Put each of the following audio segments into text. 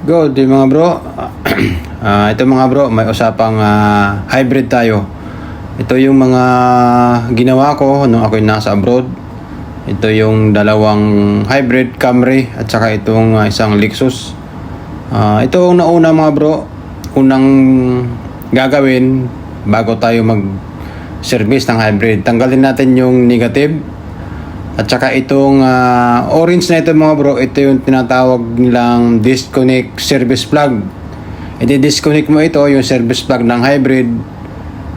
Good day mga bro. Ito mga bro, may usapang hybrid tayo. Ito yung mga ginawa ko nung ako'y nasa abroad. Ito yung dalawang hybrid Camry at saka itong isang Lexus. Ito ang nauna mga bro. Unang gagawin bago tayo mag-service ng hybrid. Tanggalin natin yung negative. At saka itong orange na ito mga bro, ito yung tinatawag nilang disconnect service plug. I-disconnect mo ito, yung service plug ng hybrid.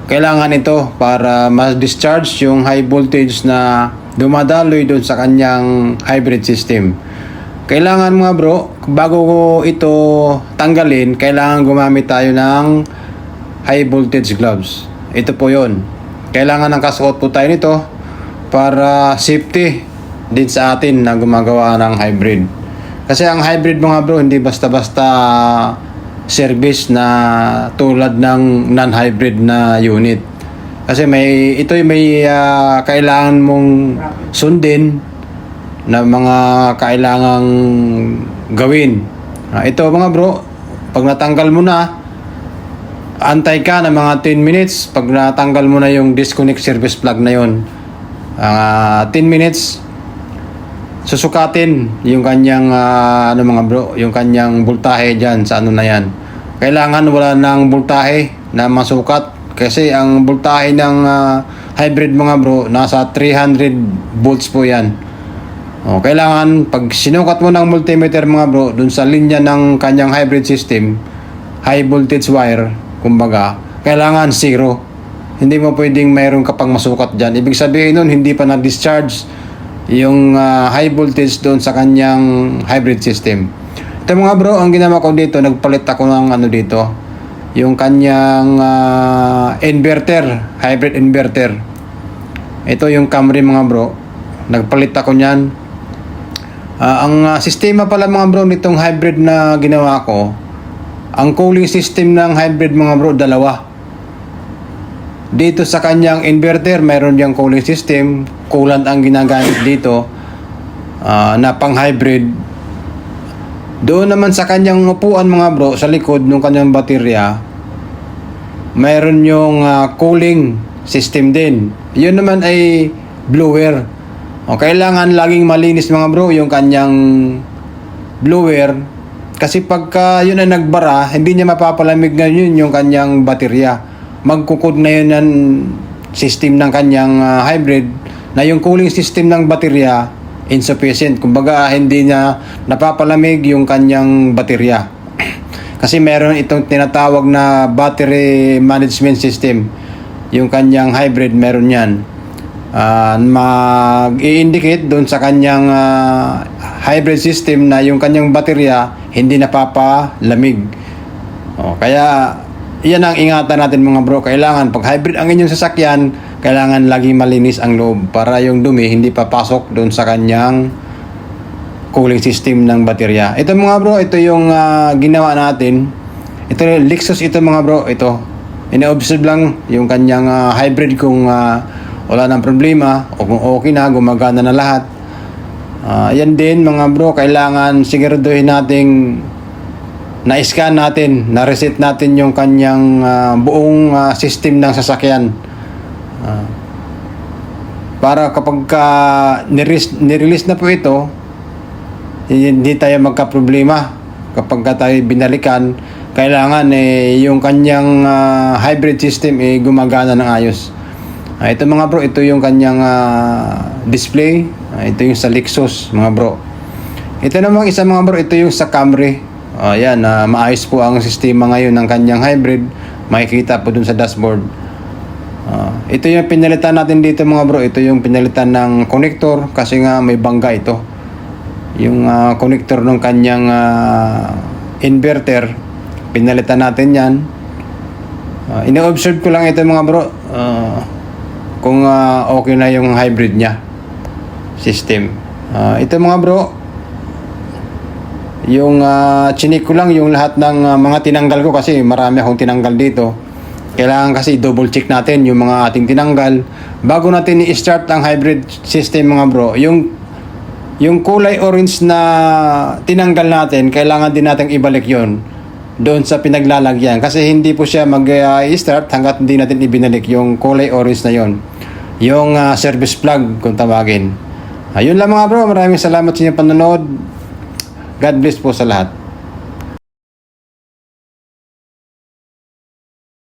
Kailangan ito para mas-discharge yung high voltage na dumadaloy doon sa kanyang hybrid system. Kailangan mga bro, bago ko ito tanggalin, kailangan gumamit tayo ng high voltage gloves. Ito po yon. Kailangan ng kasuot po tayo nito para safety din sa atin na gumagawa ng hybrid. Kasi ang hybrid mga bro, hindi basta-basta service na tulad ng non-hybrid na unit. Kasi may kailangan mong sundin na mga kailangang gawin. Ito mga bro, pag natanggal mo na, antay ka ng mga 10 minutes pag natanggal mo na yung disconnect service plug na yon. 10 minutes susukatin yung kanyang mga bro, yung kanyang voltahe diyan sa na yan. Kailangan wala nang voltahe na masukat kasi ang voltahe ng hybrid mga bro nasa 300 volts po yan. Kailangan pag sinukat mo ng multimeter mga bro dun sa linya ng kanyang hybrid system, high voltage wire kumbaga, kailangan zero. Hindi mo pwedeng mayroon ka pang masukat dyan. Ibig sabihin nun, hindi pa na-discharge yung high voltage doon sa kanyang hybrid system. Ito mga bro, ang ginawa ko dito, nagpalit ako ng dito, yung kanyang inverter, hybrid inverter. Ito yung Camry mga bro. Nagpalit ako niyan. Ang sistema pala mga bro nitong hybrid na ginawa ko, ang cooling system ng hybrid mga bro, dalawa. Dito sa kanyang inverter, mayroon diyang cooling system. Coolant ang ginagamit dito na pang hybrid. Doon naman sa kanyang upuan mga bro, sa likod ng kanyang baterya, mayroon yung cooling system din. Yun naman ay blower. Kailangan laging malinis mga bro yung kanyang blower. Kasi pagka yun ay nagbara, hindi niya mapapalamig ngayon yung kanyang baterya. Magkukod na yun ang system ng kanyang hybrid na yung cooling system ng baterya insufficient. Kumbaga hindi niya napapalamig yung kanyang baterya. Kasi meron itong tinatawag na battery management system. Yung kanyang hybrid meron yan. Mag-i-indicate doon sa kanyang hybrid system na yung kanyang baterya hindi napapalamig. Kaya yan ang ingatan natin mga bro. Kailangan pag hybrid ang inyong sasakyan, kailangan lagi malinis ang loob para yung dumi hindi papasok doon sa kanyang cooling system ng baterya. Ito mga bro, ito yung ginawa natin. Ito Lexus ito mga bro, ito. Ina-observe lang yung kanyang hybrid kung wala nang problema o kung okay na, gumagana na lahat. Yan din mga bro, kailangan siguraduhin nating na-scan natin, na-reset natin yung kanyang buong system ng sasakyan. Para kapag nirelease na po ito, hindi tayo magka-problema. Kapag tayo binalikan, kailangan yung kanyang hybrid system gumagana ng ayos. Ito mga bro, ito yung kanyang display. Ito yung sa Lexus mga bro. Ito namang isa mga bro, ito yung sa Camry. Yan, maayos po ang sistema ngayon ng kanyang hybrid. Makikita po dun sa dashboard. Ito yung pinalitan natin dito mga bro. Ito yung pinalitan ng connector kasi nga may bangga ito. Yung connector ng kanyang inverter, pinalitan natin yan. Ina-observe ko lang ito mga bro. Kung okay na yung hybrid niya system. Ito mga bro, yung chinik ko lang yung lahat ng mga tinanggal ko kasi marami akong tinanggal dito. Kailangan kasi double check natin yung mga ating tinanggal bago natin i-start ang hybrid system mga bro. Yung yung kulay orange na tinanggal natin, kailangan din natin ibalik yon doon sa pinaglalagyan. Kasi hindi po siya mag-start hanggat hindi natin ibinalik yung kulay orange na yon. Yung service plug kung tawagin. Ayun lang mga bro, maraming salamat sa inyong panonood. God bless po sa lahat.